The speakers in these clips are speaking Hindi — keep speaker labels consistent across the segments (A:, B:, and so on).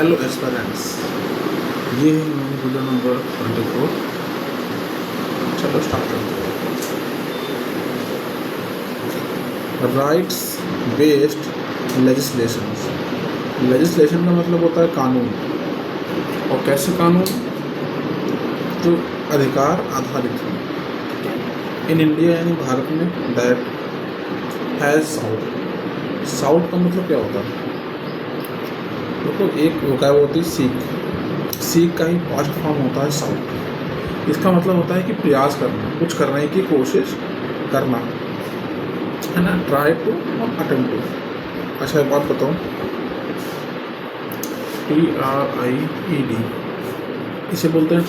A: हेलो एस्पिरेंट्स, ये है हमारी वीडियो नंबर 24। चलो स्टार्ट करते हैं। Rights based legislations. लेजिस्लेशन का मतलब होता है कानून, और कैसे कानून? जो अधिकार आधारित है। इन इंडिया यानी भारत में दैट हैज़ साउट। साउट का मतलब क्या होता है? देखो, एक वोकैब होती है सीख। सीख का ही पास्ट फॉर्म होता है साउट। इसका मतलब होता है कि प्रयास करना, कुछ करने की कोशिश करना, है ना। ट्राई टू और अटेम्प्ट टू। अच्छा, एक बात बताऊँ, TRIED इसे बोलते हैं,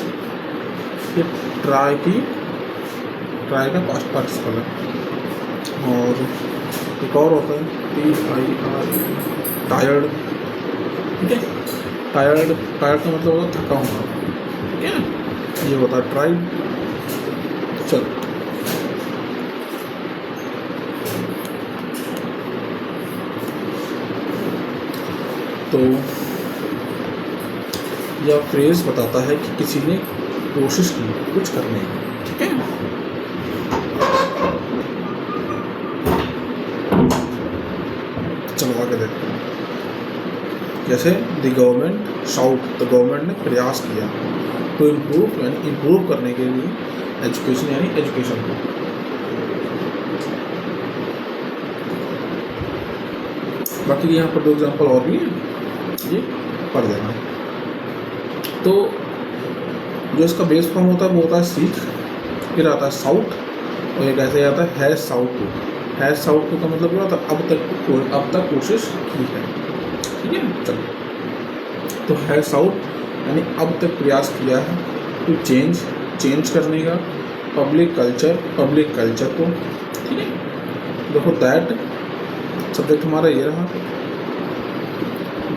A: ये ट्राई का पास्ट पार्टिसिपल है। और एक और होता है TIR, टायर्ड। ठीक है, टायर्ड का मतलब होता है थका हुआ। ठीक है, ये होता है ट्राइड। चल, तो यह फ्रेज बताता है कि किसी ने कोशिश की कुछ करने की। ठीक है, चलो आगे देखते हैं। जैसे द गवर्नमेंट शाउट, तो गवर्नमेंट ने प्रयास किया टू इम्प्रूव, यानी इम्प्रूव करने के लिए एजुकेशन, यानी एजुकेशन को। बाकी यहाँ पर दो एग्जाम्पल और भी हैं, ये पढ़ देना। तो जो इसका बेस फॉर्म होता है वो होता है सीख, फिर आता है साउट, और एक ऐसे आता है has sought to. Has sought to का मतलब क्या होता है? अब तक कोशिश की है। ठीक है, चलो। तो हैज़ साउट यानी अब तक प्रयास किया है। टू चेंज करने का पब्लिक कल्चर को। ठीक है, देखो दैट सब्जेक्ट हमारा ये रहा,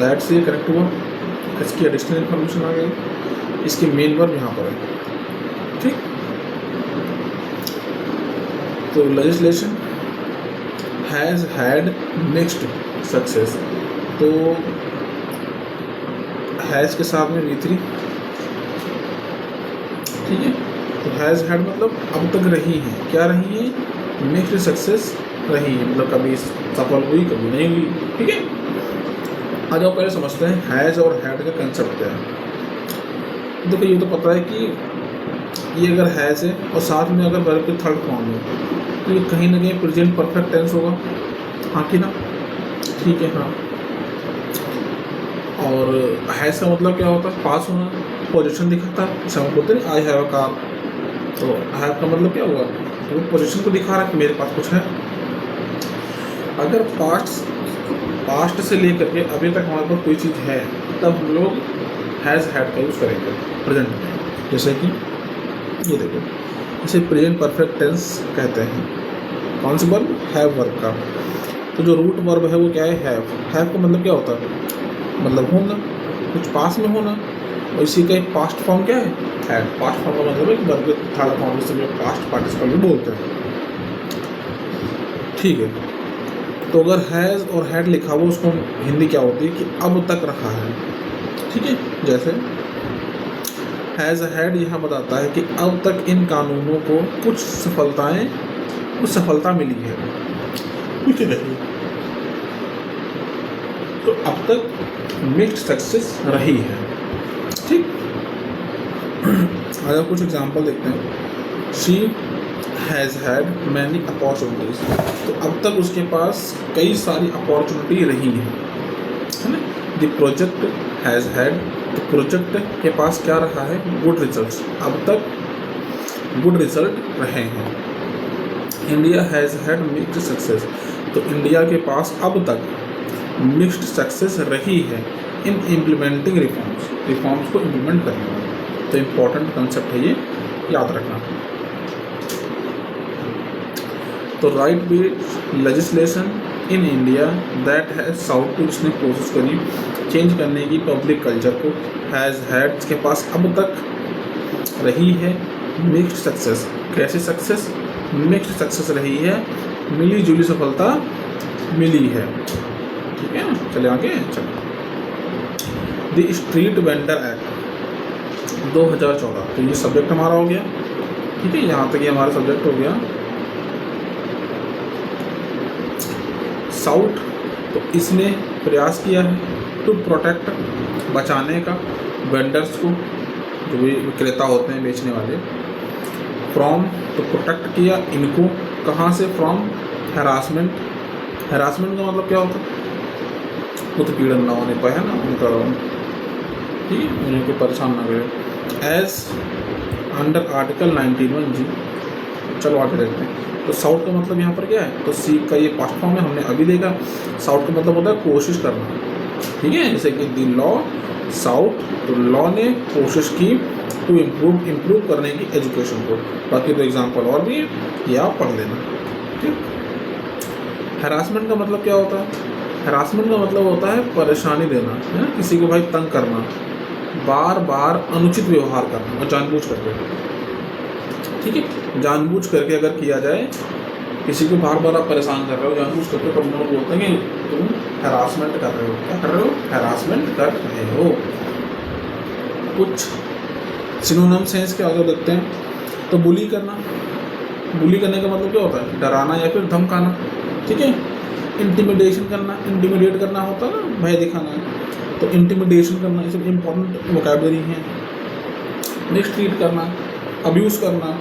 A: दैट से ये करेक्ट हुआ, इसकी एडिशनल इन्फॉर्मेशन आ गई, इसकी मेन वर्ब यहाँ पर है। ठीक, तो legislation has had mixed success. तो हैज़ के साथ में V3। ठीक है, तो हैज़ हैड मतलब अब तक रही है, क्या रही है? मिक्स्ड सक्सेस रही है, मतलब कभी सफल हुई कभी नहीं हुई। ठीक है, आ जाओ पहले समझते हैं हैज़ और हैड का कंसेप्ट क्या है। देखो, ये तो पता है कि ये अगर हैज़ है और साथ में अगर वर्ब के थर्ड फॉर्म है, तो ये कहीं ना कहीं प्रेजेंट परफेक्ट टेंस होगा। हाँ कि ना? ठीक है, हाँ। और हैज़ का मतलब क्या होता है? पास होना, पोजीशन दिखाता है। जैसे हम बोलते हैं आई हैव अ कार, तो हैव का मतलब क्या हुआ? तो पोजीशन को दिखा रहा है कि मेरे पास कुछ है। अगर पास्ट से लेकर के अभी तक हमारे पास कोई चीज़ है, तब हम लोग हैज़ हैड का यूज़ करेंगे प्रेजेंट में। जैसे कि ये देखो, इसे प्रेजेंट परफेक्ट टेंस कहते हैं। कौन सा वर्ब? हैव वर्ब का। तो जो रूट वर्ब है वो क्या है? हैव। हैव का मतलब क्या होता है? मतलब होना, कुछ पास में होना, और इसी का एक पास्ट फॉर्म क्या है? हैव। पास्ट फॉर्म का मतलब है कि वर्ब के थर्ड फॉर्म से लोग पास्ट पार्टिसिपल भी बोलते हैं। ठीक है, तो अगर हैज़ और हैड लिखा हुआ, उसको हिंदी क्या होती है कि अब तक रहा है। ठीक है, जैसे हैज़ हैड यहाँ बताता है कि अब तक इन कानूनों को कुछ सफलता मिली है, कुछ नहीं, तो अब तक मिक्स्ड सक्सेस रही है। ठीक, अगर कुछ एग्जांपल देखते हैं। She has had many opportunities, तो अब तक उसके पास कई सारी अपॉर्चुनिटी रही है ना। द प्रोजेक्ट हैज़ हैड, तो प्रोजेक्ट के पास क्या रहा है? गुड रिजल्ट्स, अब तक गुड रिजल्ट रहे हैं। India has had mixed success, तो इंडिया के पास अब तक मिक्स्ड सक्सेस रही है इन इम्प्लीमेंटिंग रिफॉर्म्स को इम्प्लीमेंट करने में। तो इम्पॉर्टेंट कंसेप्ट है ये, याद रखना। तो right based legislation in India that has sought to, उसने कोशिश करी चेंज करने की पब्लिक कल्चर को। हैज़ हैड के पास अब तक रही है मिक्स्ड सक्सेस। कैसी सक्सेस? मिक्स्ड सक्सेस रही है, मिली जुली सफलता मिली है। ठीक है, चले आगे। चलो, द स्ट्रीट वेंडर एक्ट 2014। तो ये सब्जेक्ट हमारा हो गया, ठीक है, यहाँ तक ये हमारा सब्जेक्ट हो गया। साउथ, तो इसने प्रयास किया है टू प्रोटेक्ट, बचाने का, वेंडर्स को, जो भी विक्रेता होते हैं, बेचने वाले, फ्रॉम, तो प्रोटेक्ट किया इनको, कहाँ से, फ्रॉम हैरासमेंट। हैरासमेंट का मतलब क्या होता है, उत्पीड़न ना होने पाए, है ना, उनका, ठीक है, उन्हें कोई परेशान ना करे, एज अंडर आर्टिकल 91G। चलो आगे देखते हैं। तो साउथ का मतलब यहाँ पर क्या है, तो सी का ये पास्ट फॉर्म है, हमने अभी देखा। साउथ का मतलब होता है कोशिश करना, ठीक है, जैसे कि द लॉ साउथ, तो लॉ ने कोशिश की टू इम्प्रूव करने की एजुकेशन को। बाकी तो एग्जाम्पल और भी है, ये आप पढ़ लेना, ठीक। हैरासमेंट का मतलब क्या होता है, हैरासमेंट का मतलब होता है परेशानी देना, है ना, किसी को भाई तंग करना, बार बार अनुचित व्यवहार करना, और जानबूझ करके, ठीक है, जानबूझ करके अगर किया जाए, किसी को बार बार आप परेशान कर रहे हो जानबूझ करके, तो हम लोग बोलते हैं कि तुम हैरासमेंट कर रहे हो। क्या कर रहे हो, हैरासमेंट कर रहे हो। कुछ सिनोनिम्स हैं इसके, आगे देखते हैं। तो बुली करना, बुली करने का मतलब क्या होता है, डराना या फिर धमकाना, ठीक है। इंटिमिडेशन करना, इंटिमिडेट करना होता है ना, भय दिखाना, तो इंटिमिडेशन करना, ये सब इम्पोर्टेंट वोकैबुलरी हैं। नेक्स्ट, ट्रीट करना, अब्यूज़ करना,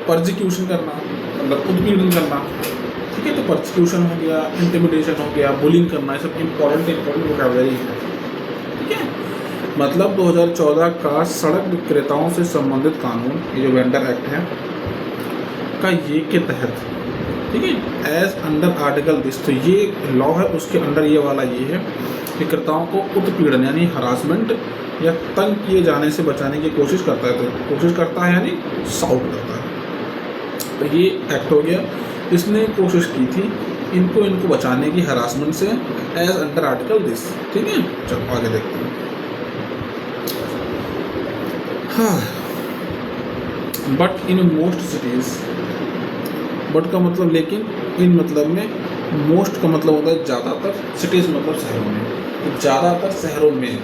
A: परसिक्यूशन करना, मतलब उत्पीड़न करना, ठीक है। तो परसिक्यूशन हो गया, इंटिमिडेशन हो गया, बुलिंग करना, ये सब इम्पोर्टेंट वोकैबुलरी है, ठीक है। मतलब 2014 का सड़क विक्रेताओं से संबंधित कानून, ये जो वेंडर एक्ट है का, ये के तहत, ठीक है, एज अंडर आर्टिकल दिस, तो ये लॉ है, उसके अंडर ये वाला ये है, विक्रेताओं को उत्पीड़न यानी हरासमेंट या तंग किए जाने से बचाने की कोशिश करता है। तो कोशिश करता है यानी साउट करता है। तो ये एक्ट हो गया, इसने कोशिश की थी इनको बचाने की हरासमेंट से, एज अंडर आर्टिकल दिस, ठीक है। चलो आगे देखते हैं। हाँ, but in most cities, but का मतलब लेकिन, इन मतलब में, मोस्ट का मतलब होता है ज़्यादातर, सिटीज़ मतलब शहरों में, तो ज़्यादातर शहरों में,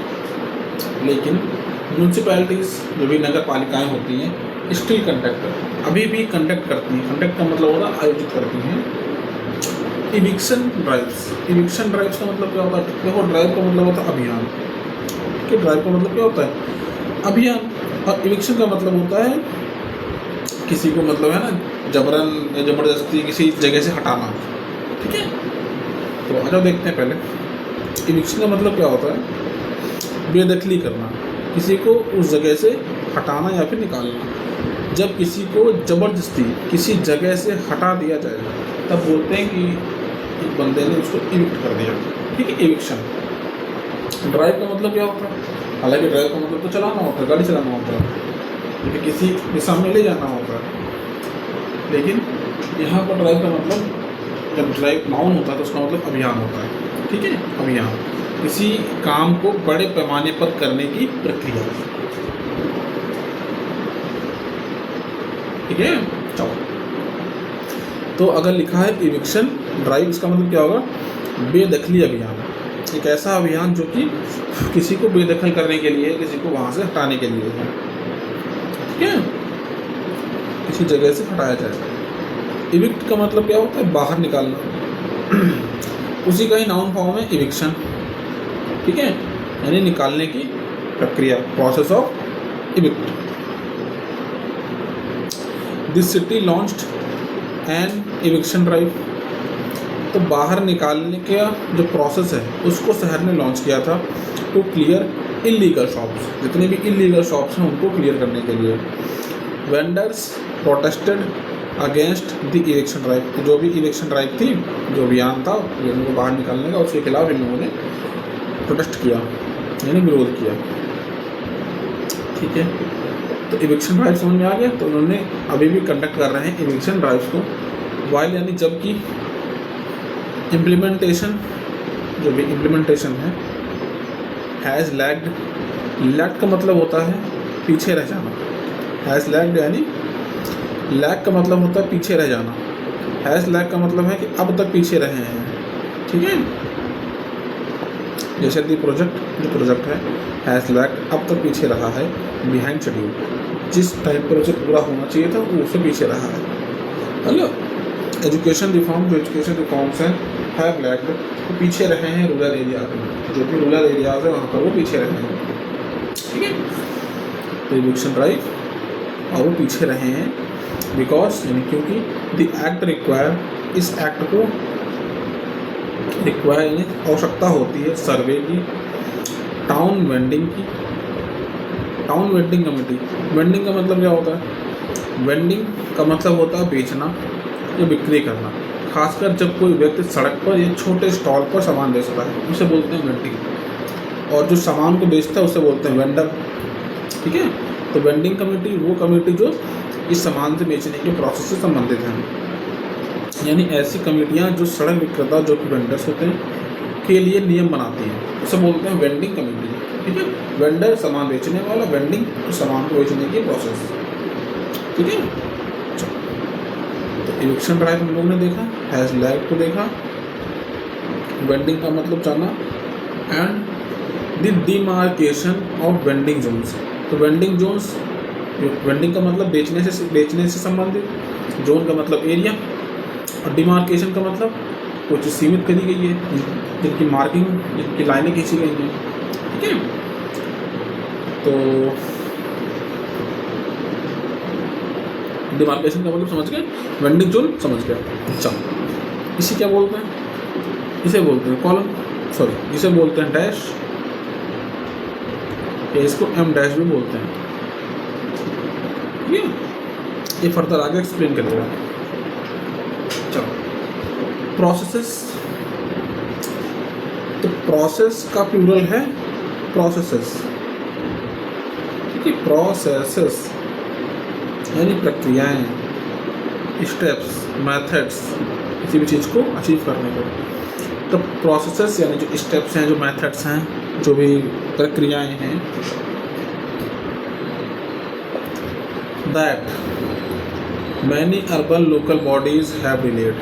A: लेकिन म्यूनसिपैलिटीज़, जो भी नगर पालिकाएँ होती हैं, स्टिल कंडक्ट, अभी भी कंडक्ट करती हैं। कंडक्ट का मतलब होता है आयोजित करती हैं इविक्शन ड्राइव्स। इविक्शन ड्राइव्स का मतलब क्या होता है, देखो ड्राइव का मतलब होता है अभियान, कि ड्राइव का मतलब क्या होता है, अभियान, और इविक्शन का मतलब होता है किसी को, मतलब है ना, जबरन या ज़बरदस्ती किसी जगह से हटाना, ठीक है। तो आगे देखते हैं पहले। इविक्शन का मतलब क्या होता है, बेदखली करना, किसी को उस जगह से हटाना या फिर निकालना। जब किसी को ज़बरदस्ती किसी जगह से हटा दिया जाए, तब बोलते हैं कि एक बंदे ने उसको इविक्ट कर दिया, ठीक है, इविक्शन। ड्राइव का मतलब क्या होता है, हालांकि ड्राइव का मतलब तो चलाना होता है, गाड़ी चलाना होता है, लेकिन किसी दिशा में ले जाना होता है। लेकिन यहाँ पर ड्राइव का मतलब, जब ड्राइव नाउन होता है तो उसका मतलब अभियान होता है, ठीक है, अभियान, किसी काम को बड़े पैमाने पर करने की प्रक्रिया, ठीक है। चलो, तो अगर लिखा है इविक्शन ड्राइव, इसका मतलब क्या होगा, बेदखली अभियान, एक ऐसा अभियान जो कि किसी को बेदखल करने के लिए, किसी को वहाँ से हटाने के लिए है, ठीक है, किसी जगह से हटाया जाए। इविक्ट का मतलब क्या होता है, बाहर निकालना, उसी का ही नाउन फॉर्म है इविक्शन, ठीक है, यानी निकालने की प्रक्रिया, process of evict. This city launched N eviction drive, तो बाहर निकालने का जो प्रोसेस है उसको शहर ने लॉन्च किया था, टू क्लियर इलीगल शॉप्स, जितने भी इलीगल शॉप्स हैं उनको क्लियर करने के लिए। Vendors protested against the election drive, जो भी इलेक्शन ड्राइव थी, जो अभियान था लोगों को बाहर निकालने का, उसके खिलाफ इन लोगों ने प्रोटेस्ट किया, यानी विरोध किया, ठीक है। तो इविक्शन ड्राइव समझ में आ गया। तो उन्होंने अभी भी कंडक्ट कर रहे हैं इविक्शन ड्राइव्स को, वाइल यानी जबकि, इम्प्लीमेंटेशन, जो भी इम्प्लीमेंटेशन है, हैज़ लैग्ड, लैग का मतलब होता है पीछे रह जाना, हैज़ लैग्ड यानी, लैग का मतलब होता है पीछे रह जाना, हैज़ लैग का मतलब है कि अब तक पीछे रहे हैं, ठीक है। जैसे दी प्रोजेक्ट जो प्रोजेक्ट है हैज़ लैग्ड अब तक पीछे रहा है बिहाइंड शेड्यूल, जिस टाइम पर उसे पूरा होना चाहिए था वो उससे पीछे रहा है। हेलो एजुकेशन रिफॉर्म जो एजुकेशन रिफॉर्म्स हैं हैव लैग्ड वो पीछे रहे हैं रूरल एरियाज में, जो भी रूरल एरियाज है वहाँ पर वो पीछे रहे हैं। ठीक है, तो इविक्शन ड्राइव और वो पीछे रहे हैं बिकॉज यानी क्योंकि द एक्ट रिक्वायर इस एक्ट को रिक्वायर यानी आवश्यकता होती है सर्वे की, टाउन वेंडिंग की, टाउन वेंडिंग कमेटी। वेंडिंग का मतलब क्या होता है? वेंडिंग का मतलब होता है बेचना या बिक्री करना, खासकर जब कोई व्यक्ति सड़क पर या छोटे स्टॉल पर सामान बेचता है उसे बोलते हैं वेंडिंग, और जो सामान को बेचता है उसे बोलते हैं वेंडर। ठीक है, तो वेंडिंग कमेटी वो कमेटी जो इस सामान से बेचने के प्रोसेस से संबंधित हैं, यानी ऐसी कमेटियां जो सड़क विक्रेता जो कि वेंडर्स होते हैं के लिए नियम बनाती हैं, उसे बोलते हैं वेंडिंग कमेटी। ठीक है, वेंडर सामान बेचने वाला, वेंडिंग सामान को बेचने की प्रोसेस। ठीक है, तो इविक्शन ड्राइव हम लोगों ने देखा, हैज़ लैग्ड को देखा, वेंडिंग का मतलब जाना, and the demarcation of vending zones. तो वेंडिंग जोन्स, वेंडिंग का मतलब बेचने से संबंधित, जोन का मतलब एरिया, और डिमार्केशन का मतलब कोई चीज़ सीमित करी गई है, जिनकी मार्किंग, जिनकी लाइनें खींची गई हैं। ठीक है, तो डिमार्केशन का मतलब समझ गए, वेंडिंग जोन समझ गए। चलो, इसे क्या बोलते हैं? इसे बोलते हैं कॉलम, सॉरी इसे बोलते हैं डैश, या इसको एम डैश भी बोलते हैं। ठीक है, ये फर्दर आगे एक्सप्लेन करेगा। चलो, प्रोसेसेस, तो प्रोसेस का प्लूरल है प्रोसेसेस। ठीक है, प्रोसेसेस यानी प्रक्रियाएं, स्टेप्स, मेथड्स किसी भी चीज़ को अचीव करने को। तो प्रोसेसेस यानी जो स्टेप्स हैं, जो मेथड्स हैं, जो भी प्रक्रियाएं हैं, that many urban local bodies have relate.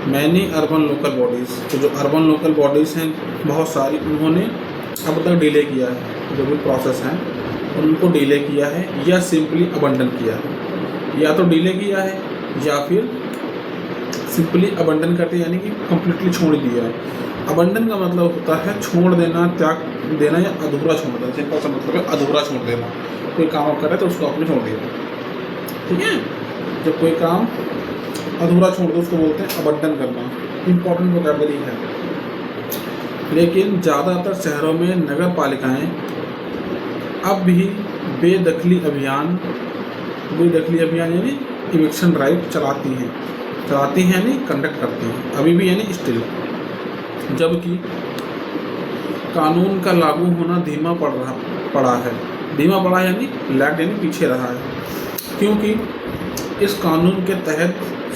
A: Many urban local bodies, तो जो अर्बन लोकल बॉडीज़ हैं बहुत सारी, उन्होंने अब तक डिले किया है, जो भी प्रोसेस हैं उनको डिले किया है या सिंपली अबंडन किया है। या तो डिले किया है या फिर सिंपली अबंडन करते यानी कि कम्प्लीटली छोड़ दिया है। अबंडन का मतलब होता है छोड़ देना, त्याग देना या अधूरा छोड़ देना। सिंपल सा मतलब है अधूरा छोड़ देना। कोई काम करे तो उसको आपने छोड़ दिया। ठीक है, जब कोई काम अधूरा छोड़ दो उसको बोलते हैं अबंडन करना। इम्पॉर्टेंट वोकैबुलरी है। लेकिन ज़्यादातर शहरों में नगर पालिकाएँ अब भी बेदखली अभियान यानी इविक्शन ड्राइव चलाती हैं यानी कंडक्ट करती हैं अभी भी, यानी स्टिल। जबकि कानून का लागू होना धीमा पड़ा है यानी लैग्ड यानी पीछे रहा है, क्योंकि इस कानून के तहत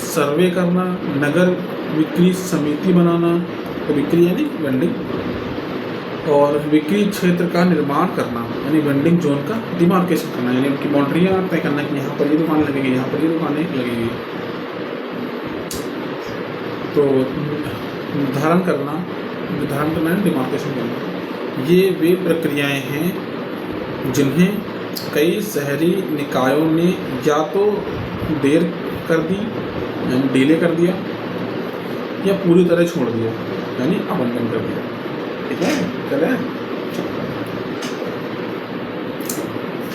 A: सर्वे करना, नगर बिक्री समिति बनाना, तो बिक्री यानी वेंडिंग, और बिक्री क्षेत्र का निर्माण करना यानी वेंडिंग जोन का डिमार्केशन करना, यानी उनकी बाउंड्रियाँ तय करना कि यहाँ पर ये दुकान लगेगी, यहाँ पर ये दुकानें लगेगी। तो निर्धारण करना है डिमार्केशन करना। ये वे प्रक्रियाएं हैं जिन्हें कई शहरी निकायों ने या तो देर कर दी यानी डिले कर दिया, या पूरी तरह छोड़ दिया यानी अबंडन कर दिया। ठीक है, चले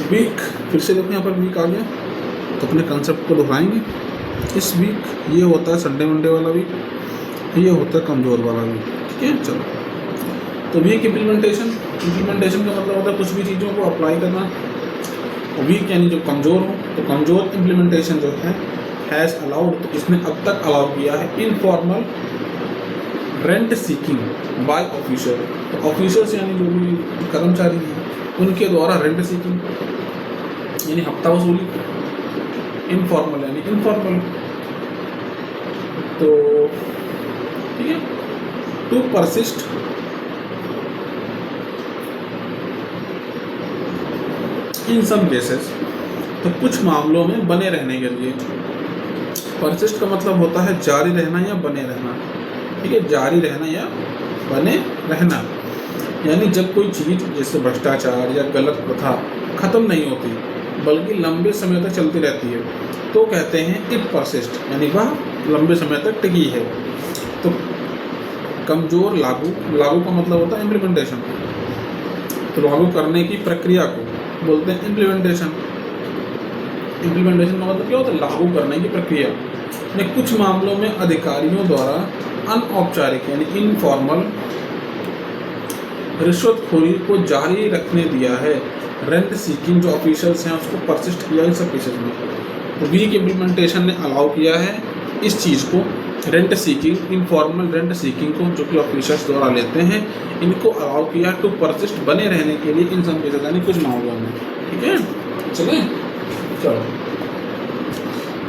A: वीक, फिर से देखो यहाँ पर वीक आ गया, तो अपने कंसेप्ट को दोहराएंगे। इस वीक ये होता है संडे मंडे वाला वीक, ये होता है कमज़ोर वाला वीक। ठीक है, चलो, तो वीक इम्प्लीमेंटेशन का मतलब होता है कुछ भी चीज़ों को अप्लाई करना। वीक यानी जो कमज़ोर हो, तो कमज़ोर इम्प्लीमेंटेशन जो है हैज़ अलाउड, तो इसने अब तक अलाउ किया है informal rent seeking by officer. तो ऑफिसर्स यानी जो भी कर्मचारी हैं उनके द्वारा रेंट सीकिंग यानी हफ्ता वसूली, इनफॉर्मल यानी इनफॉर्मल। तो ठीक है, to persist in some cases, तो कुछ मामलों में बने रहने के लिए। परसिस्ट का मतलब होता है जारी रहना या बने रहना। ठीक है, जारी रहना या बने रहना। यानी जब कोई चीज़ जैसे भ्रष्टाचार या गलत प्रथा खत्म नहीं होती बल्कि लंबे समय तक चलती रहती है तो कहते हैं इट परसिस्ट, यानी वह लंबे समय तक टिकी है। तो कमजोर लागू, लागू का मतलब होता है इम्प्लीमेंटेशन, तो लागू करने की प्रक्रिया को बोलते हैं इम्प्लीमेंटेशन। इम्प्लीमेंटेशन का मतलब क्या होता है? लागू करने की प्रक्रिया। कुछ मामलों में अधिकारियों द्वारा अनौपचारिक यानी इनफॉर्मल रिश्वतखोरी को जारी रखने दिया है। रेंट सीकिंग जो ऑफिशियल्स हैं उसको परसिस्ट किया इन सब केसेस में। तो वीक इम्प्लीमेंटेशन ने अलाउ किया है इस चीज़ को, rent seeking, informal rent seeking को जो कि ऑफिशियल्स द्वारा लेते हैं, इनको अलाउ किया टू परसिस्ट, बने रहने के लिए इन सब केसेस यानी कुछ मामलों में। ठीक है, चलें, चलो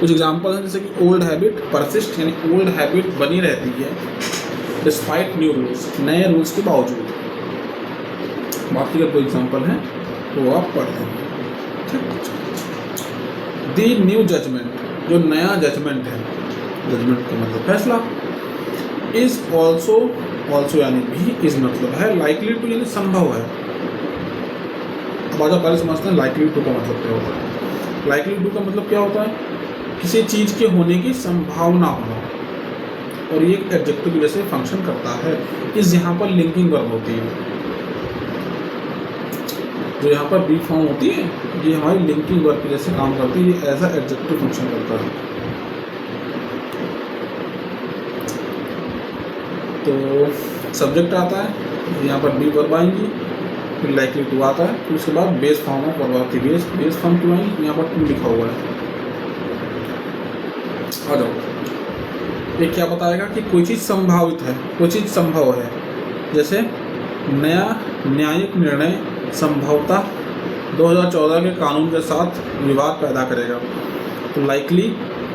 A: कुछ एग्जाम्पल हैं जैसे कि ओल्ड हैबिट परसिस्ट, यानी ओल्ड हैबिट बनी रहती है डिस्पाइट न्यू रूल्स, नए रूल्स के बावजूद। बाकी का कोई एग्जाम्पल है तो आप पढ़ लें। दी न्यू जजमेंट, जो नया जजमेंट है, जजमेंट का मतलब फैसला, इज ऑल्सो, ऑल्सो यानी भी, इज मतलब है लाइकली टू यानी संभव है। अब आज पहले समझते हैं लाइकली टू का मतलब क्या होता है। लाइकली टू का मतलब क्या होता है? किसी चीज़ के होने की संभावना होना, और ये एक एडजेक्टिव जैसे फंक्शन करता है। इस यहाँ पर लिंकिंग वर्ब होती है, जो यहाँ पर बी फॉर्म होती है ये हमारी लिंकिंग वर्ब की जैसे काम करती है, ये एज अ एडजेक्टिव फंक्शन करता है। तो सब्जेक्ट आता है, यहाँ पर बी वर्ब आएंगी, फिर लाइकली टू आता है, फिर उसके बाद बेस फॉर्म ऑफ वर्ब आती है। बेस फॉर्म क्यों आएंगी? यहाँ पर टू लिखा हुआ है। आ जाओ, ये क्या बताएगा कि कोई चीज़ संभावित है, कोई चीज़ संभव है। जैसे नया न्यायिक निर्णय संभवतः 2014 के कानून के साथ विवाद पैदा करेगा। तो लाइकली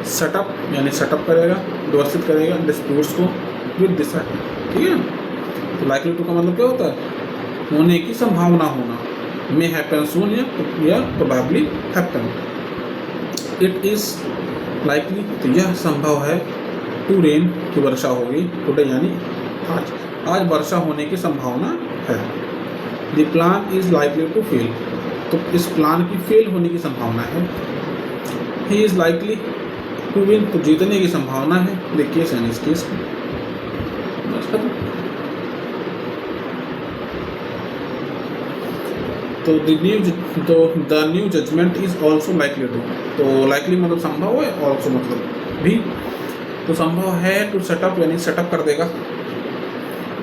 A: सेटअप यानी सेटअप करेगा, व्यवस्थित करेगा डिस्प्यूट्स को विद दिस एक्ट। ठीक है, तो लाइकली टू का मतलब क्या होता है? होने की संभावना होना, मे हैपन सून या probably happen. It is likely, तो यह संभव है, टू रेन की वर्षा होगी, टुडे यानी आज वर्षा होने की संभावना है। The plan is likely to fail, तो इस प्लान की फेल होने की संभावना है। He is likely to win, तो जीतने की संभावना है। द केस एंड इस केस तो the new judgement is also likely to, तो लाइकली मतलब संभव है, ऑल्सो मतलब भी। तो संभव है टू सेटअप यानी सेटअप कर देगा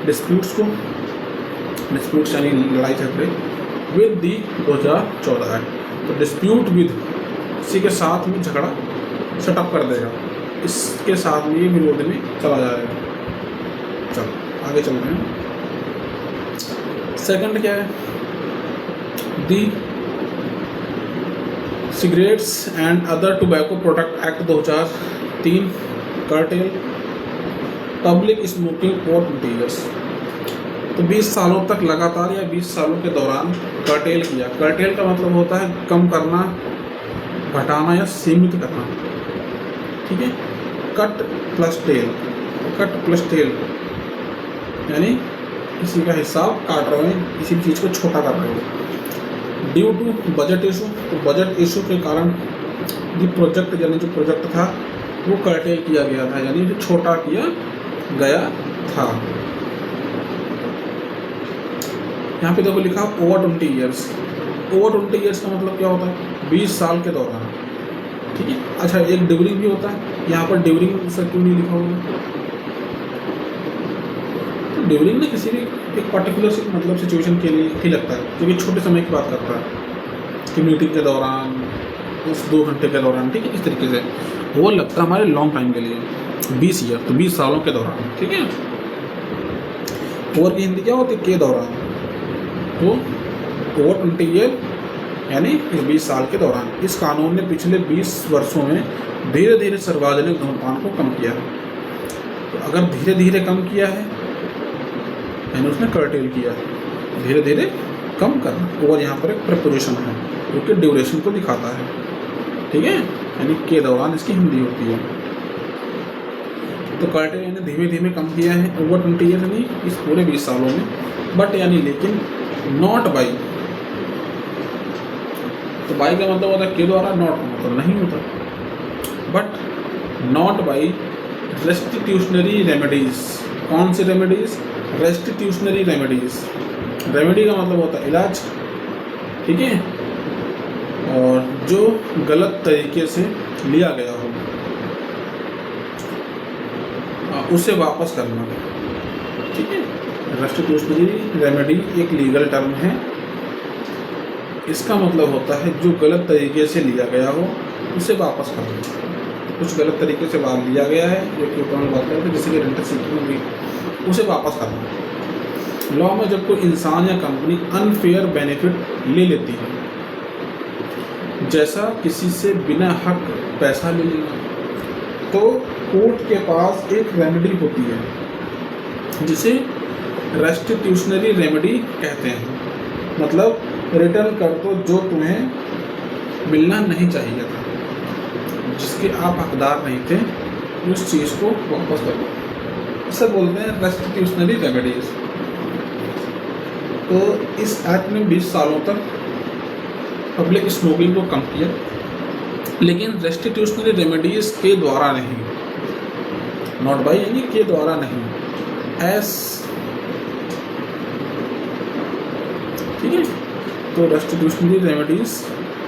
A: डिस्प्यूट्स को, डिस्प्यूट्स यानी लड़ाई झगड़े, विद दी 2014 एक्ट, तो डिस्प्यूट विद इसी के साथ में झगड़ा सेटअप कर देगा, इसके साथ में ये विरोध में चला जाएगा। चलो आगे चल रहे हैं। सेकंड क्या है? The cigarettes and other tobacco product act 2003 curtail public smoking for 20 years, तो 20 सालों तक लगातार या 20 सालों के दौरान कर्टेल किया। कर्टेल का मतलब होता है कम करना, घटाना या सीमित करना। ठीक है, cut plus tail, cut plus tail यानी किसी का हिसाब काट रहे हैं, किसी भी चीज़ को छोटा कर रहे हो। ड्यू टू बजट इशू, तो बजट इशू के कारण दी प्रोजेक्ट यानी जो प्रोजेक्ट था वो कर्टेल किया गया था, यानी जो छोटा किया गया था। यहाँ पे देखो लिखा ओवर 20 ईयर्स। ओवर 20 ईयर्स का मतलब क्या होता है? 20 साल के दौरान। ठीक है, अच्छा एक ड्यूरिंग भी होता है, यहाँ पर ड्यूरिंग सर क्यों नहीं लिखा हुआ? तो ड्यूरिंग ना किसी भी एक पर्टिकुलर मतलब सिचुएशन के लिए ही लगता है, क्योंकि छोटे समय की बात करता है कि मीटिंग के दौरान, उस 2 घंटे के दौरान। ठीक है, इस तरीके से वो लगता है हमारे लॉन्ग टाइम के लिए। 20 ईयर तो 20 सालों के दौरान। ठीक है, ओवर की हिंदी क्या होती है? के दौरान। तो ओवर 20 ईयर यानी इस 20 साल के दौरान। इस कानून ने पिछले 20 वर्षों में धीरे धीरे सार्वजनिक धूम्रपान को कम किया है। तो अगर धीरे धीरे कम किया है यानी उसने कर्टेल किया, धीरे धीरे कम करना। और यहाँ पर एक प्रपोजिशन है जो कि ड्यूरेशन को दिखाता है। ठीक है, यानी के दौरान इसकी हिंदी होती है। तो कर्टेल यानी धीमे धीमे कम किया है। ओवर 20 ईयर यानी इस पूरे 20 सालों में बट यानी लेकिन, नॉट बाई, तो बाई का मतलब होता है के द्वारा, नॉट का मतलब नहीं होता, बट नॉट बाई रेस्टिट्यूशनरी रेमेडीज। कौन सी रेमेडीज? रेस्टिट्यूशनरी रेमेडीज। रेमेडी का मतलब होता है इलाज, ठीक है, और जो गलत तरीके से लिया गया हो उसे वापस करना, ठीक है। रेस्टिट्यूशनरी रेमेडी एक लीगल टर्म है, इसका मतलब होता है जो गलत तरीके से लिया गया हो उसे वापस करना। कुछ गलत तरीके से लिया गया है, जो कि ऊपर में बात करते हैं, जैसे कि रेंटल सीटिंग में, उसे वापस करना। लॉ में जब कोई इंसान या कंपनी अनफेयर बेनिफिट ले लेती है, जैसा किसी से बिना हक पैसा ले लेना, तो कोर्ट के पास एक रेमेडी होती है जिसे रेस्टिट्यूशनरी रेमेडी कहते हैं। मतलब रिटर्न कर दो जो तुम्हें मिलना नहीं चाहिए था, जिसके आप हकदार नहीं थे, उस चीज़ को वापस करो, इसे बोलते हैं रेस्टिट्यूशनरी रेमेडीज। तो इस एक्ट ने 20 सालों तक पब्लिक स्मोकिंग को कम किया, लेकिन रेस्टिट्यूशनरी रेमेडीज के द्वारा नहीं, नॉट बाई यानी के द्वारा नहीं, एस, ठीक है। तो रेस्टिट्यूशनरी रेमेडीज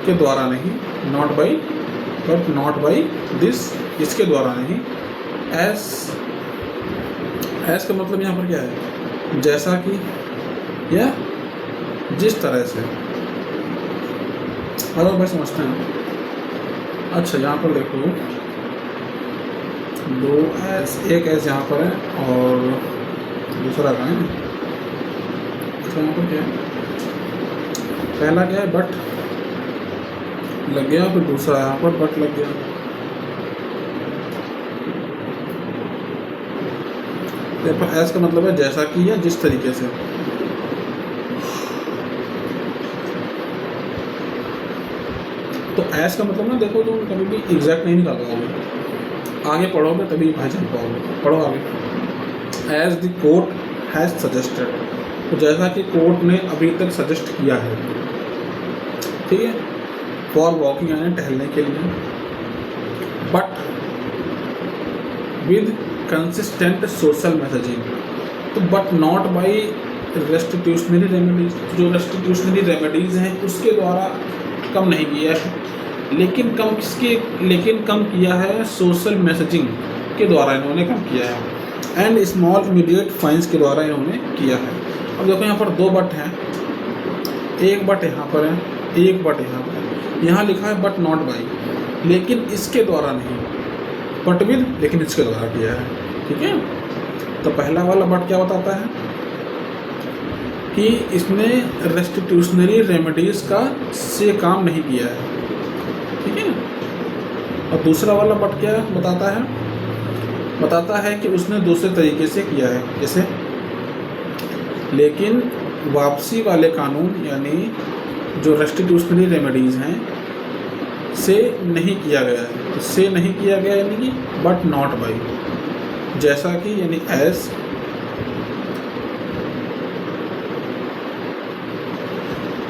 A: के द्वारा नहीं, not by, but not by this, इसके द्वारा नहीं, एस, एस का मतलब यहाँ पर क्या है? जैसा कि या जिस तरह से। अगर भाई समझते हैं। अच्छा यहाँ पर देखो, दो एस, एक एस यहाँ पर है और दूसरा कहाँ है? तो यहाँ पर क्या है? पहला क्या है? बट लग गया, फिर दूसरा यहाँ पर बट लग गया। देखो एस का मतलब है जैसा कि या जिस तरीके से। तो एस का मतलब ना, देखो तुम कभी भी एग्जैक्ट नहीं निकाल पाओगे, आगे पढ़ोगे तभी पहचान पाओगे। पढ़ो आगे। As the court has suggested, तो जैसा कि कोर्ट ने अभी तक सजेस्ट किया है, ठीक है, फॉर वॉकिंग यानी टहलने के लिए, but with consistent social messaging. तो बट नॉट बाई रेस्टिट्यूशनरी रेमेडीज, जो रेस्टिट्यूशनरी रेमेडीज़ हैं उसके द्वारा कम नहीं किया है, लेकिन कम किया है सोशल मैसेजिंग के द्वारा इन्होंने कम किया है, एंड स्मॉल इमीडिएट फाइन्स के द्वारा इन्होंने किया है। अब देखो यहाँ पर दो बट हैं, एक बट यहाँ पर है, एक बट यहाँ पर है। यहाँ लिखा है बट नॉट बाई, लेकिन इसके द्वारा नहीं, बट विद, लेकिन इसके द्वारा किया है, ठीक है। तो पहला वाला बट क्या बताता है कि इसने रेस्टिट्यूशनरी रेमेडीज़ का से काम नहीं किया है, ठीक है। और दूसरा वाला बट क्या बताता है? बताता है कि उसने दूसरे तरीके से किया है, जैसे लेकिन वापसी वाले कानून यानी जो रेस्टिट्यूशनरी रेमेडीज़ हैं से नहीं किया गया है। तो से नहीं किया गया यानी कि बट नॉट बाई, जैसा कि यानी एज,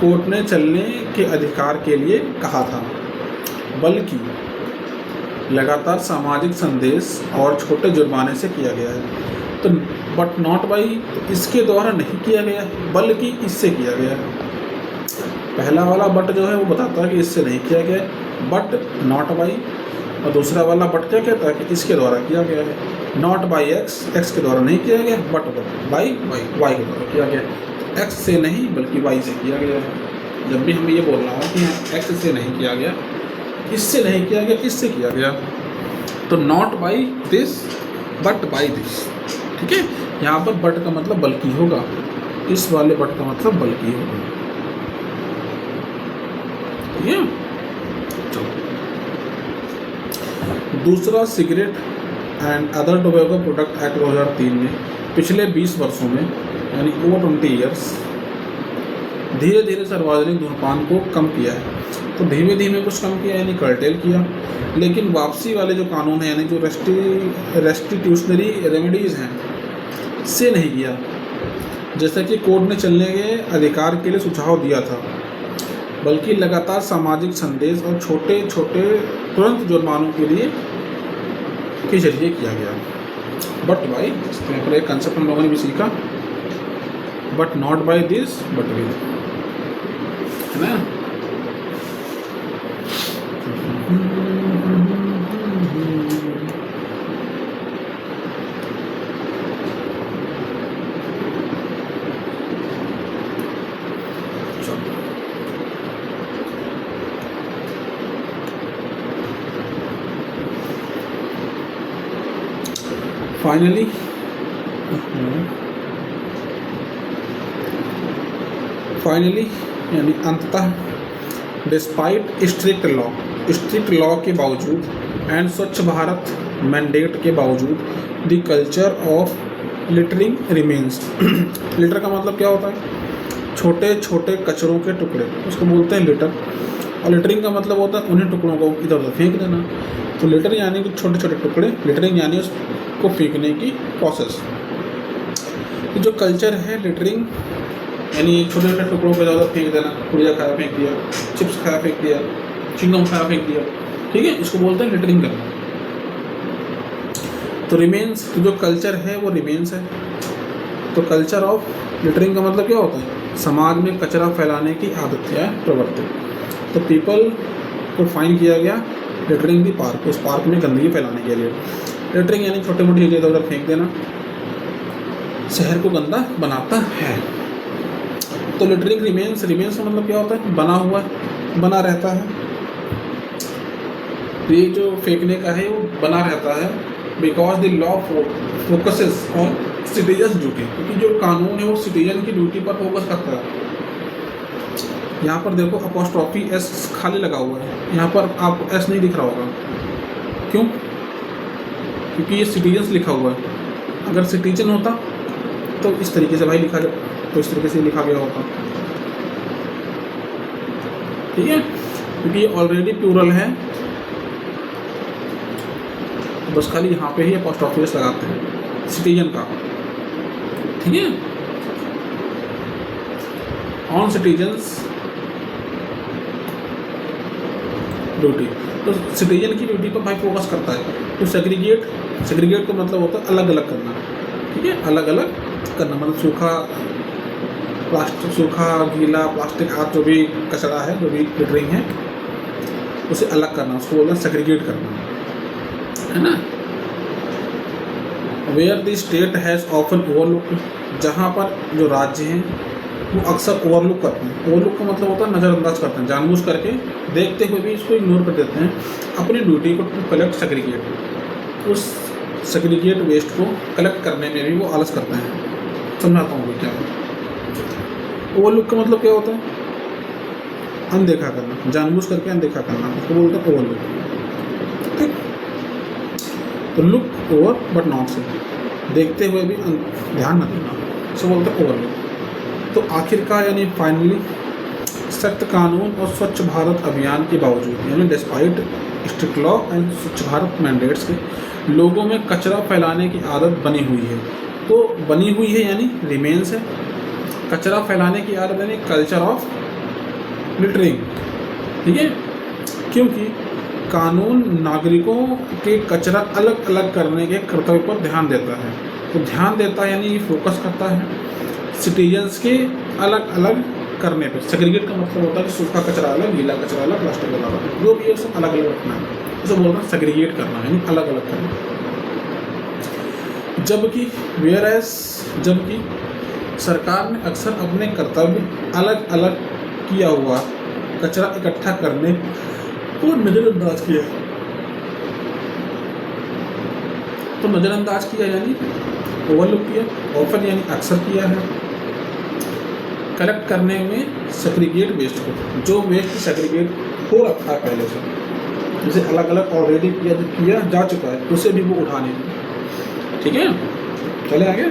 A: कोर्ट ने चलने के अधिकार के लिए कहा था, बल्कि लगातार सामाजिक संदेश और छोटे जुर्माने से किया गया है। तो बट नॉट बाई, तो इसके द्वारा नहीं किया गया, बल्कि इससे किया गया है। पहला वाला बट जो है वो बताता है कि इससे नहीं किया गया, बट नॉट बाई, और दूसरा वाला बट क्या कहता है कि इसके द्वारा किया गया है, नॉट बाई एक्स, एक्स के द्वारा नहीं किया गया, बट बाई वाई, वाई के द्वारा किया गया। एक्स से नहीं बल्कि वाई से किया गया है। जब भी हमें ये बोलना हो कि एक्स से नहीं किया गया, इससे नहीं किया गया, इससे किया गया, तो not by this but by this, ठीक है। यहाँ पर बट का मतलब बल्कि होगा, इस वाले बट का मतलब बल्कि होगा, ठीक है। दूसरा, cigarette and other tobacco product act 2003 ने पिछले 20 वर्षों में यानी ओवर 20 ईयर्स धीरे धीरे सार्वजनिक धूम्रपान को कम किया है। तो धीमे धीमे कुछ कम किया यानी कर्टेल किया, लेकिन वापसी वाले जो कानून हैं यानी जो रेस्टिट्यूशनरी रेमेडीज़ हैं से नहीं किया। जैसा कि कोड ने चलने के अधिकार के लिए सुझाव दिया था, बल्कि लगातार सामाजिक संदेश और छोटे छोटे तुरंत जुर्मानों के लिए के जरिए किया गया। बट भाई यहाँ पर एक कंसेप्ट हम लोगों ने भी सीखा, but not by this but with, है ना। फाइनली यानी अंततः डिस्पाइट स्ट्रिक्ट लॉ के बावजूद एंड स्वच्छ भारत मैंडेट के बावजूद the culture of littering remains. Litre का मतलब क्या होता है? छोटे छोटे कचरों के टुकड़े, उसको बोलते हैं लिटर। और लिटरिंग का मतलब होता है उन्हीं टुकड़ों को इधर उधर फेंक देना। तो लिटर यानी कि छोटे छोटे टुकड़े, लिटरिंग यानी उसको फेंकने की प्रोसेस। तो जो कल्चर है लिटरिंग यानी छोटे छोटे टुकड़ों को ज़्यादा फेंक देना, पुड़िया खाया फेंक दिया, चिप्स खाया फेंक दिया, चिंगम खाया फेंक दिया, ठीक है, इसको बोलते हैं लिटरिंग करना। तो रिमेन्स, तो जो कल्चर है वो रिमेन्स है। तो कल्चर ऑफ लिटरिंग का मतलब क्या होता है? समाज में कचरा फैलाने की आदत या प्रवृत्ति। तो पीपल को फाइन किया गया लिटरिंग दी पार्क, उस पार्क में गंदगी फैलाने के लिए। लिटरिंग यानी छोटे मोटी चीज़ें इधर उधर फेंक देना, शहर को गंदा बनाता है। तो लिटरिंग रिमेन्स का मतलब क्या होता है? बना हुआ, बना रहता है। ये जो फेंकने का है वो बना रहता है, because the law focuses on citizen duty, क्योंकि जो कानून है वो सिटीजन की ड्यूटी पर फोकस करता है। यहाँ पर देखो अपॉस्ट्रॉफी एस खाली लगा हुआ है, यहाँ पर आपको एस नहीं दिख रहा होगा, क्यों? क्योंकि ये सिटीजन्स लिखा हुआ है। अगर सिटीजन होता तो इस तरीके से भाई लिखा जाए, तो इस तरीके से लिखा गया होता, ठीक है, क्योंकि ये ऑलरेडी प्लूरल है, बस खाली यहाँ पे ही अपॉस्ट्रॉफी एस लगाते हैं सिटीजन का, ठीक है। ऑन सिटीजन्स ड्यूटी, तो सिटीजन की ड्यूटी पर भाई फोकस करता है। तो सेग्रीगेट का मतलब होता है अलग अलग करना, ठीक है, अलग अलग करना, मतलब सूखा गीला प्लास्टिक आदि जो भी कचरा है, जो भी लिटरिंग है, उसे अलग करना, उसको बोलते हैं सेग्रीगेट करना, है ना। Where the state has often overlook, जहाँ पर जो राज्य हैं वो अक्सर ओवरलुक करते हैं। ओवरलुक का मतलब होता है नज़रअंदाज करते हैं, जानबूझ करके देखते हुए भी इसको इग्नोर कर देते हैं अपनी ड्यूटी को टू कलेक्ट सेग्रीगेट। उस सेग्रीगेट वेस्ट को कलेक्ट करने में भी वो आलस करते हैं। समझाता हूँ क्या ओवरलुक का मतलब क्या होता है? अनदेखा करना, जानबूझ करके अनदेखा करना, उसको बोलते हैं ओवरलुक, ठीक। तो लुक ओवर बट नॉट सी, देखते हुए भी ध्यान न देना, उसको बोलते हैं ओवरलुक। तो आखिरकार यानी फाइनली सख्त कानून और स्वच्छ भारत अभियान के बावजूद, यानी डिस्पाइट स्ट्रिक्ट लॉ एंड स्वच्छ भारत मैंडेट्स के, लोगों में कचरा फैलाने की आदत बनी हुई है। तो बनी हुई है यानी रिमेन्स है, कचरा फैलाने की आदत यानी कल्चर ऑफ लिटरिंग, ठीक है, क्योंकि कानून नागरिकों के कचरा अलग अलग करने के कर्तव्य पर ध्यान देता है। तो ध्यान देता है यानी फोकस करता है सिटीजन्स के अलग अलग करने पे। सेग्रीगेट का मतलब होता है कि सूखा कचरा अलग, गीला कचरा अलग, प्लास्टिक अलग, जो भी है सब अलग अलग रखना है, उसे बोलना है सेग्रीगेट करना, यानी अलग अलग करना। जबकि सरकार ने अक्सर अपने कर्तव्य अलग अलग किया हुआ कचरा इकट्ठा करने को नज़रअंदाज किया। तो नज़रअंदाज किया यानी ओवरलुक किया, ऑफन यानी अक्सर किया है। कलेक्ट करने में सेग्रीगेट वेस्ट को, जो वेस्ट सेग्रीगेट हो रखा है पहले से, जैसे अलग अलग ऑलरेडी किया जा चुका है, उसे भी वो उठाने, ठीक है। चले आगे।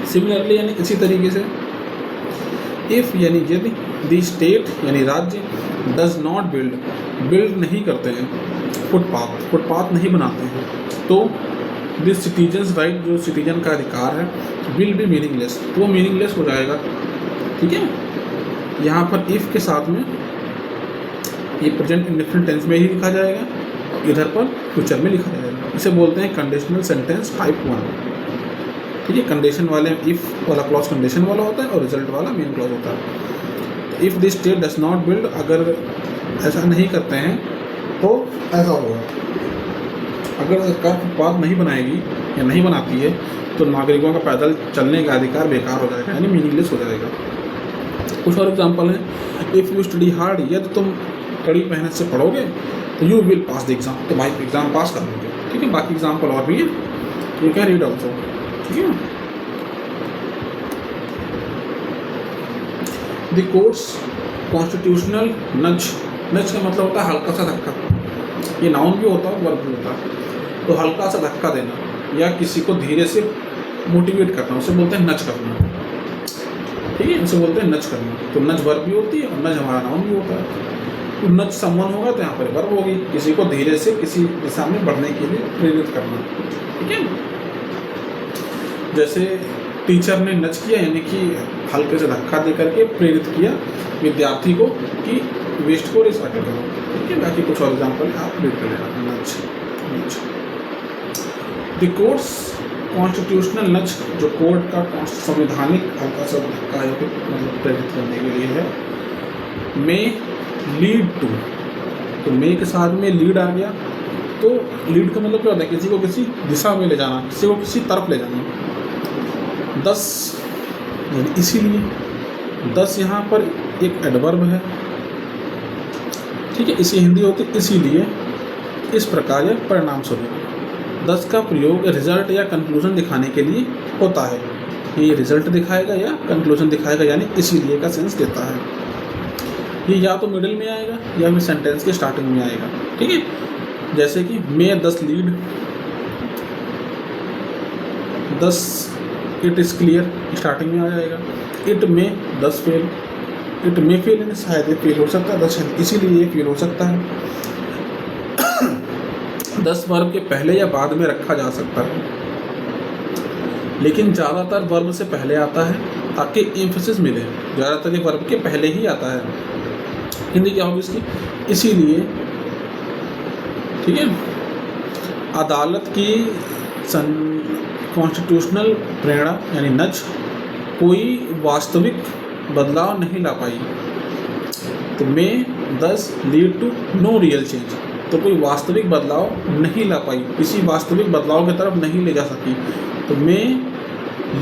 A: सिमिलरली यानी इसी तरीके से, इफ़ यानी यदि, दी स्टेट यानी राज्य, डज नॉट बिल्ड नहीं करते हैं फुटपाथ नहीं बनाते हैं, तो दिस सिटीजन्स राइट, जो सिटीजन का अधिकार है, विल बी मीनिंगलेस, तो वो मीनिंगलेस हो जाएगा। ठीक है, यहाँ पर इफ़ के साथ में ये प्रेजेंट इंडेफिनिट टेंस में ही लिखा जाएगा, इधर पर फ्यूचर में लिखा जाएगा। इसे बोलते हैं कंडीशनल सेंटेंस टाइप 1। ठीक है, कंडीशन वाले इफ़ वाला क्लॉज कंडीशन वाला होता है और रिजल्ट वाला मेन क्लॉज होता है। If this state does not build, अगर ऐसा नहीं करते हैं तो ऐसा होगा। अगर सरकार फुटपाथ नहीं बनाएगी या नहीं बनाती है तो नागरिकों का पैदल चलने का अधिकार बेकार हो जाएगा, यानी मीनिंगलेस हो जाएगा। कुछ और एग्जाम्पल हैं। इफ़ यू स्टडी हार्ड, यदि तुम कड़ी मेहनत से पढ़ोगे तो you will pass the exam, तो भाई एग्ज़ाम पास कर लोगे। ठीक है, बाकी एग्जाम्पल और भी है, यू कैन रीड ऑल्सो। ठीक है, द कोर्ट्स कॉन्स्टिट्यूशनल नज, नज का मतलब होता है हल्का सा धक्का, ये नाउन भी होता है वर्ब भी होता है। तो हल्का सा धक्का देना या किसी को धीरे से मोटिवेट करना, उसे बोलते हैं नज करना। ठीक है, उसे बोलते हैं नज करना। तो नज वर्ब भी होती है और नज हमारा नाउन भी होता है। तो नज समवन होगा तो यहाँ पर वर्ब होगी, किसी को धीरे से किसी दिशा में बढ़ने के लिए प्रेरित करना। ठीक है, जैसे टीचर ने नज किया, यानी कि हल्के से धक्का दे करके प्रेरित किया विद्यार्थी को कि वेस्ट को रिसाइकिल करो। ठीक है, बाकी कुछ और एग्जाम्पल आप रीड कर लेना। नज, नज। द कोर्ट्स कॉन्स्टिट्यूशनल नज, जो कोर्ट का संवैधानिक हल्का सा धक्का है मतलब प्रेरित करने के लिए है। मे लीड टू, तो मे के साथ में लीड आ गया, तो लीड का मतलब क्या होता है, किसी को किसी दिशा में ले जाना, किसी को किसी तरफ ले जाना। 10 यानी इसीलिए, 10 यहाँ पर एक एडवर्ब है। ठीक है, इसी हिंदी होती इसीलिए, इस प्रकार यह परिणाम स्वरूप। 10 का प्रयोग रिजल्ट या कंक्लूजन दिखाने के लिए होता है। ये रिजल्ट दिखाएगा या कंक्लूजन दिखाएगा, यानी इसीलिए का सेंस देता है। ये या तो मिडिल में आएगा या फिर सेंटेंस के स्टार्टिंग में आएगा। ठीक है, जैसे कि मे 10 lead, 10 it is clear starting में आ जाएगा। इट में 10 फेल, इट में फेल यानी शायद ये फेल हो सकता है, 10 इसीलिए ये फेल हो सकता है। 10 वर्ब के पहले या बाद में रखा जा सकता है, लेकिन ज़्यादातर वर्ब से पहले आता है ताकि एम्फेसिस मिले। ज़्यादातर ये वर्ब के पहले ही आता है। हिंदी क्या होगी इसकी, इसीलिए। ठीक है, अदालत की कॉन्स्टिट्यूशनल प्रेरणा यानी नज कोई वास्तविक बदलाव नहीं ला पाई। तो may 10 lead to no real change, तो कोई वास्तविक बदलाव नहीं ला पाई, किसी वास्तविक बदलाव की तरफ नहीं ले जा सकी। तो may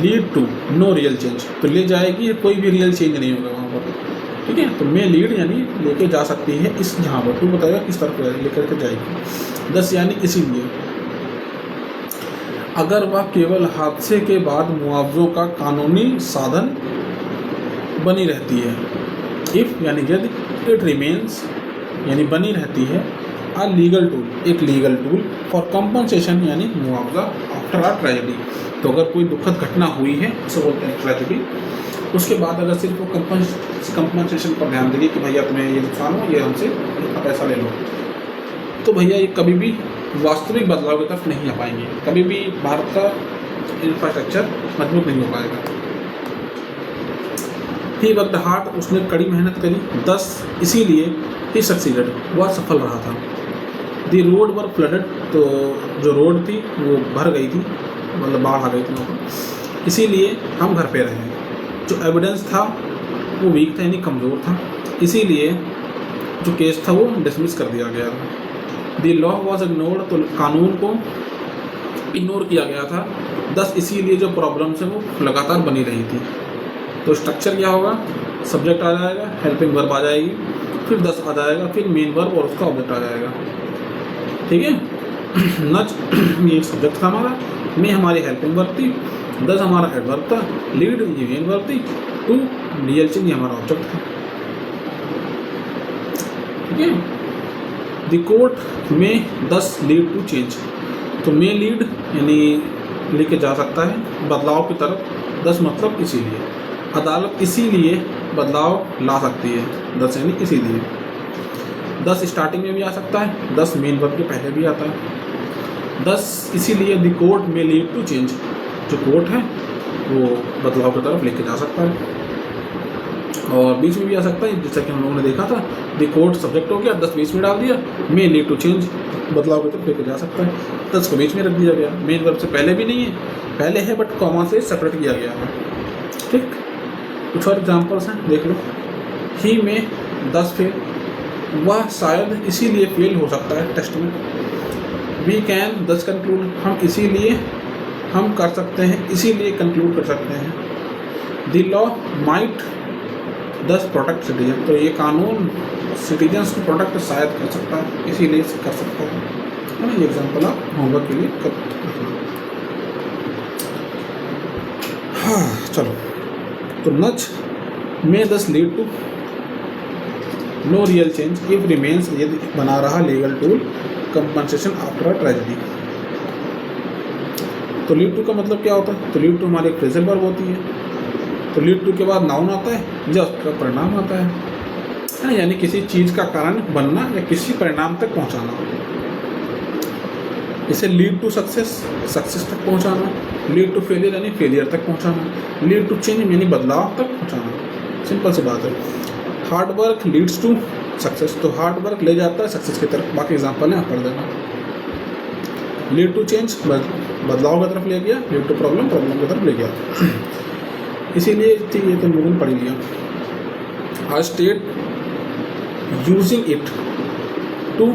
A: lead to no real change, तो ले जाएगी, कोई भी रियल चेंज नहीं होगा वहाँ पर। ठीक है, तो मे लीड यानी लेके जा सकती है, इस जहाँ पर तू बताएगा किस तरफ लेकर के जाएगी। 10 यानी इसीलिए। अगर वह केवल हादसे के बाद मुआवजों का कानूनी साधन बनी रहती है। इफ़ यानी यदि, इट रिमेन्स यानी बनी रहती है, अ लीगल टूल एक लीगल टूल फॉर कंपनसेशन यानी मुआवजा आफ्टर अ ट्रेजेडी। तो अगर कोई दुखद घटना हुई है उसे बोलते हैं ट्रेजेडी, उसके बाद अगर सिर्फ वो कंपनसेशन पर ध्यान देगी कि भैया तुम्हें ये नुकसान हो, ये हमसे इतना पैसा ले लो, तो भैया ये कभी भी वास्तविक बदलाव की तरफ नहीं आ पाएंगे, कभी भी भारत का इंफ्रास्ट्रक्चर मजबूत नहीं हो पाएगा। ही वर्कड हार्ड, उसने कड़ी मेहनत करी। 10 इसीलिए ही सक्सीडेड, वह सफल रहा था। दी रोड वर फ्लडेड, तो जो रोड थी वो भर गई थी, मतलब बाढ़ आ गई थी वहाँ पर, इसीलिए हम घर पे रहे। जो एविडेंस था वो वीक था यानी कमज़ोर था, इसीलिए जो केस था वो डिसमिस कर दिया गया था। दी लॉ वॉज इग्नोर्ड, तो कानून को इग्नोर किया गया था। 10 इसीलिए जो प्रॉब्लम्स हैं वो लगातार बनी रही थी। तो स्ट्रक्चर क्या होगा, सब्जेक्ट आ जाएगा, हेल्पिंग वर्ब आ जाएगी, फिर 10 आ जाएगा, फिर मेन वर्ब और उसका ऑब्जेक्ट आ जाएगा। ठीक है, नज ये सब्जेक्ट था हमारा, में हमारी हेल्पिंग वर्ब थी, 10 हमारा एडवर्ब था, लीड ये मेन वर्ब थी, 2 रियल चेंज ये हमारा ऑब्जेक्ट था। ठीक है, द कोर्ट में 10 लीड टू चेंज, तो मे लीड यानी लेके जा सकता है बदलाव की तरफ, 10 मतलब इसीलिए। अदालत इसीलिए बदलाव ला सकती है, 10 यानी इसीलिए। 10 स्टार्टिंग में भी आ सकता है, 10 मेन वर्ब के पहले भी आता है। दस इसीलिए द कोर्ट में लीड टू चेंज, जो कोर्ट है वो बदलाव की तरफ लेके जा सकता है। और बीच में भी आ सकता है, जैसा कि हम लोगों ने देखा था, द कोर्ट सब्जेक्ट हो गया, 10 बीच में डाल दिया, मे लीड टू चेंज बदलाव की तरफ लेके जा सकता है, 10 को बीच में रख दिया गया। मेन वर्ब से पहले भी नहीं है, पहले है बट कॉमा से सेपरेट किया गया है। ठीक, कुछ और एग्जाम्पल्स हैं, देख लो। ही में 10 फेल, वह शायद इसीलिए फेल हो सकता है टेस्ट में। वी कैन 10 कंक्लूड, हम इसीलिए हम कर सकते हैं, इसीलिए कंक्लूड कर सकते हैं। The law might 10 protect citizen, तो ये कानून सिटीजन्स को प्रोटेक्ट शायद कर सकता है, इसीलिए कर सकता है ना। ये एग्जाम्पल आप होमवर्क के लिए कर रखना। हाँ चलो, तो नच may 10 lead to no real change if remains, यदि बना रहा legal tool compensation after a tragedy. तो लीड टू का मतलब क्या होता है? तो लीड टू हमारी फ्रेजल वर्ब होती है, तो लीड टू के बाद नाउन आता है या उसका परिणाम आता है ना, यानी किसी चीज़ का कारण बनना या किसी परिणाम तक पहुंचाना। इसे लीड टू सक्सेस, सक्सेस तक पहुंचाना, लीड टू फेलियर यानी फेलियर तक पहुंचाना, लीड टू चेंज यानी बदलाव तक पहुंचाना। सिंपल सी बात है। Hard work leads to success, तो हार्ड वर्क ले जाता है सक्सेस की तरफ। बाकी एग्जाम्पल है, पढ़ देना। लीड टू चेंज बदलाव की तरफ ले गया, लीड टू प्रॉब्लम प्रॉब्लम की तरफ ले गया। इसीलिए ये तो लोगों ने पढ़ लिया। A state using it to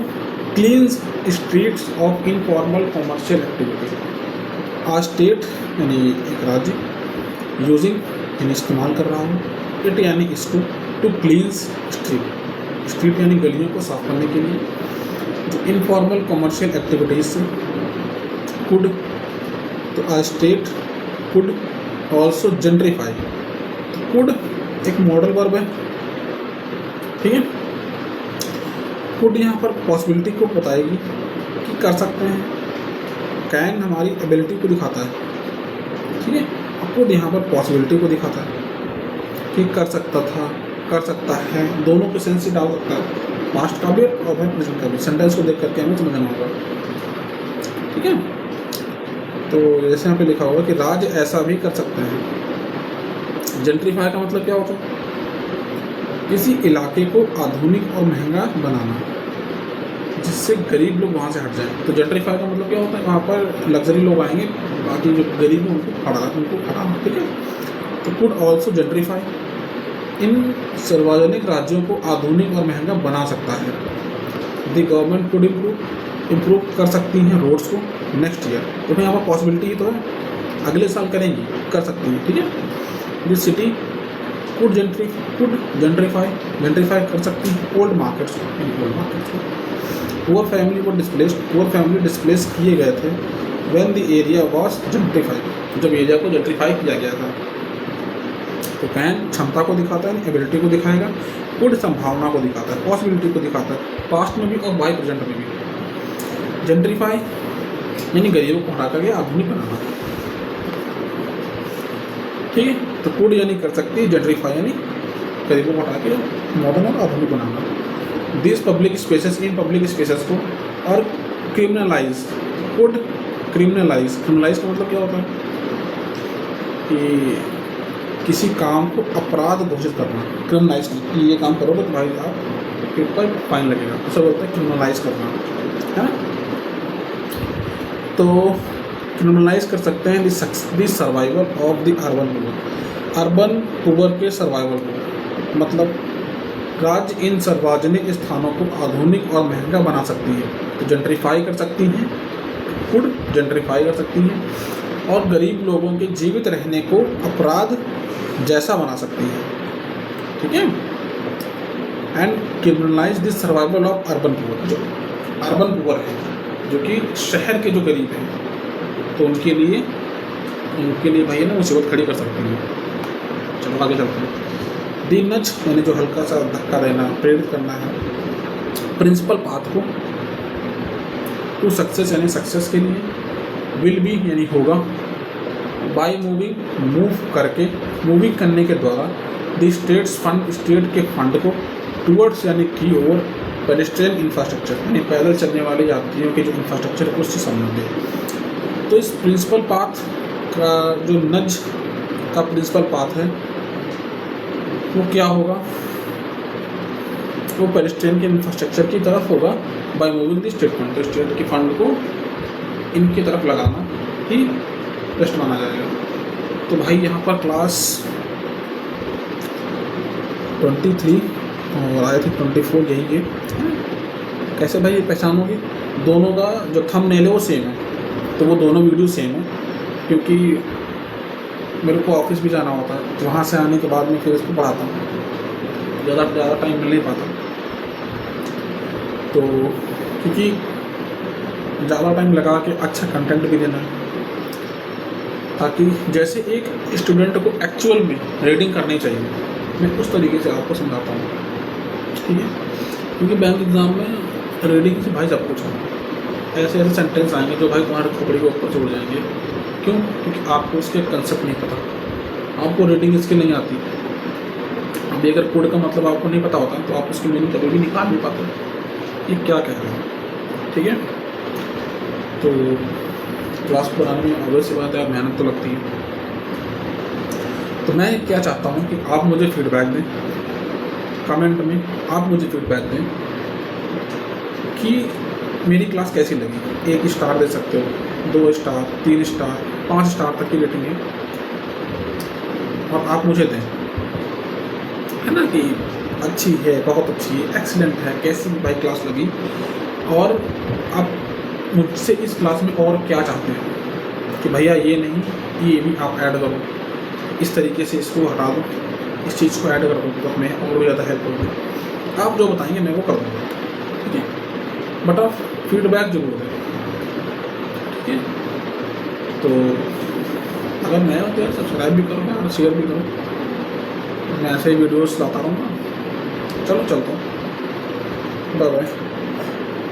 A: cleanse streets of informal commercial activity. A state यानी एक राज्य, यूजिंग यानी इस्तेमाल कर रहा हूँ, इट यानी इसको, टू क्लींस स्ट्रीट, स्ट्रीट यानी गलियों को साफ करने के लिए, जो इनफॉर्मल कॉमर्शियल एक्टिविटीज से। कुड, तो आ स्टेट कुड ऑल्सो जेंट्रीफाई, तो कुड एक मॉडल वर्ब है, ठीक है। कुड यहाँ पर पॉसिबिलिटी को बताएगी कि कर सकते हैं। कैन हमारी एबिलिटी को दिखाता है, ठीक है। कुड यहाँ पर पॉसिबिलिटी को दिखाता है कि कर सकता था, कर सकता है, दोनों के सेंस से डाल सकता है, पास्ट का भी और प्रेजेंट का भी। सेंटेंस को देख करके हमें समझना होगा, ठीक है। तो जैसे यहाँ पे लिखा होगा कि राज ऐसा भी कर सकते हैं। जेंट्रीफाई का मतलब क्या होता है? किसी इलाके को आधुनिक और महंगा बनाना जिससे गरीब लोग वहाँ से हट जाएं। तो जेंट्रीफाई का मतलब क्या होता है? वहाँ पर लग्जरी लोग आएंगे, बाकी जो गरीब हैं उनको हटाना, ठीक है। तो कुड ऑल्सो जेंट्रीफाई, इन सार्वजनिक राज्यों को आधुनिक और महंगा बना सकता है। द गवर्नमेंट कुड इम्प्रूव कर सकती हैं रोड्स को नेक्स्ट ईयर, तो यहाँ पर पॉसिबिलिटी तो है, अगले साल करेंगी, कर सकती हैं, ठीक है। दिस सिटी कुड जेंट्रीफाई कर सकती है ओल्ड मार्केट्स को। पुअर फैमिली को डिस्प्लेस किए गए थे व्हेन द एरिया वाज जेंट्रीफाइड, जब एरिया को जेंट्रीफाई किया गया था। तो कैन क्षमता को दिखाता है, एबिलिटी को दिखाएगा। कुड संभावना को दिखाता है, पॉसिबिलिटी को दिखाता है, पास्ट में भी और बाय प्रेजेंट में भी। जेंट्रीफाई यानी गरीबों को हटा करके आधुनिक बनाना, ठीक है। तो कुड यानी कर सकती है, जेंट्रीफाई यानी गरीबों को हटा के मॉडर्न और आधुनिक बनाना। दिस पब्लिक स्पेसेस, इन पब्लिक स्पेसेस को। और क्रिमिनलाइज, कुड क्रिमिनलाइज का मतलब क्या होता है कि किसी काम को अपराध घोषित करना, क्रिमिनलाइज कि ये काम करोगे तो भाई आपके ऊपर फाइन लगेगा, उसे बोलते हैं क्रिमिनलाइज करना, है ना। तो क्रिमिनलाइज कर सकते हैं the survival of the urban poor के सर्वाइवल को। मतलब राज्य इन सार्वजनिक स्थानों को आधुनिक और महंगा बना सकती है, तो जेंट्रीफाई कर सकती हैं, कुड जेंट्रीफाई कर सकती हैं। और गरीब लोगों के जीवित रहने को अपराध जैसा बना सकती है, ठीक है। And criminalize this survival of urban poor, जो अर्बन पुअर है, जो कि शहर के जो गरीब हैं, तो उनके लिए भाई ना मुसीबत खड़ी कर सकते हैं। चलो आगे चलते हैं। दी नच यानी जो हल्का सा धक्का देना, प्रेरित करना है। प्रिंसिपल पाथ को, टू सक्सेस यानी सक्सेस के लिए। विल बी यानी होगा। बाय मूविंग मूव करके, मूविंग करने के द्वारा। द स्टेट्स फंड स्टेट के फंड को। टूवर्ड्स यानी की ओर। पेडेस्ट्रियन इंफ्रास्ट्रक्चर यानी पैदल चलने वाले यात्रियों के जो इंफ्रास्ट्रक्चर है उससे संबंधित। तो इस प्रिंसिपल पाथ का जो नज का प्रिंसिपल पाथ है वो क्या होगा, वो पेडेस्ट्रियन के इंफ्रास्ट्रक्चर की तरफ होगा by moving the state fund. तो स्टेट के फंड को इनकी तरफ लगाना ही बेस्ट माना जाएगा। तो भाई यहाँ पर क्लास 23 और आए थे 24 यही है। कैसे भाई ये पहचानोगे, दोनों का जो थंबनेल है वो सेम है, तो वो दोनों वीडियो सेम है, क्योंकि मेरे को ऑफिस भी जाना होता है, वहाँ से आने के बाद में फिर इसको पढ़ाता हूँ, ज़्यादा टाइम मिल नहीं पाता। तो क्योंकि ज़्यादा टाइम लगा के अच्छा कंटेंट भी देना है, ताकि जैसे एक स्टूडेंट को एक्चुअल में रीडिंग करनी चाहिए, मैं उस तरीके से आपको समझाता हूँ, ठीक है। क्योंकि बैंक एग्ज़ाम में रीडिंग से भाई सब कुछ है, ऐसे ऐसे सेंटेंस आएंगे जो भाई तुम्हारे खोपड़ी के ऊपर छोड़ जाएंगे। क्यों? क्योंकि आपको उसके कंसेप्ट नहीं पता, आपको रीडिंग स्किल नहीं आती। अभी अगर कोड का मतलब आपको नहीं पता होता तो आप उसकी मीनिंग कभी भी निकाल नहीं पाते, ये क्या कह रहे हैं, ठीक है। तो क्लास पढ़ाने में ऑब्वियस सी बात है मेहनत तो लगती है। तो मैं क्या चाहता हूँ कि आप मुझे फीडबैक दें, कमेंट में आप मुझे फीडबैक दें कि मेरी क्लास कैसी लगी। 1 स्टार दे सकते हो, 2 स्टार, 3 स्टार, 5 स्टार तक की रेटिंग है, और आप मुझे दें, है ना, कि अच्छी है, बहुत अच्छी है, एक्सीलेंट है, कैसी भाई क्लास लगी, और आप मुझसे इस क्लास में और क्या चाहते हैं कि भैया ये नहीं ये भी आप ऐड करो, इस तरीके से इसको हटा दो, इस चीज़ को ऐड कर दो, तो हमें और भी ज़्यादा हेल्प होगी। आप जो बताएंगे मैं वो कर दूँगा, ठीक है। बट आप फीडबैक जरूर दें, ठीक है। तो अगर नया हो तो यार सब्सक्राइब भी करो और शेयर भी करो, मैं ऐसे ही वीडियोस लाता रहूँगा। चलो चलता हूँ, बाय बाय।